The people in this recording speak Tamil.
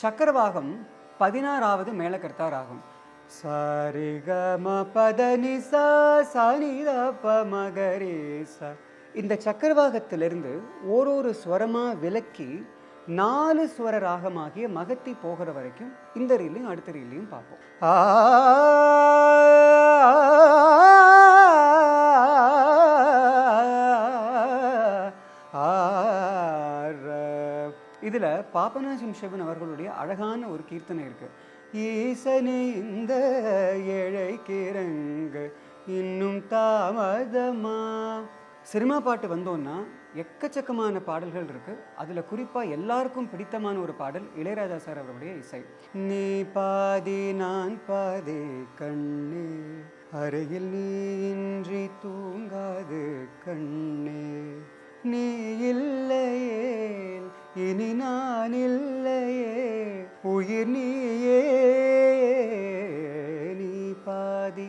சக்கரவாகம் 16வது மேளகர்த்தா ராகம். சரிகம பதனிசா சனிதப மகரேசா. இந்த சக்கரவாகத்திலிருந்து ஒரு ஸ்வரமா விலக்கி 4 ஸ்வர ராகமாகிய மகத்தி போகிற வரைக்கும் இந்த ரீலையும் அடுத்த ரீலையும் பார்ப்போம். இதுல பாபநாசம் சிவன் அவர்களுடைய அழகான ஒரு கீர்த்தனை இருக்கு. ஈசனே இந்த ஏழைக்கிறங்க இன்னும் தாமதமா. சினிமா பாட்டு வந்தோன்னா எக்கச்சக்கமான பாடல்கள் இருக்கு. அதுல குறிப்பா எல்லாருக்கும் பிடித்தமான ஒரு பாடல் இளையராஜா சார் அவருடைய இசை. நீ பாதி நான் பாதி கண்ணே, அருகில் நீ இன்றி தூங்காது கண்ணே, நீ இல்லையே இனி நான் இல்லையே, உயிர் நீயே, நீ பாதி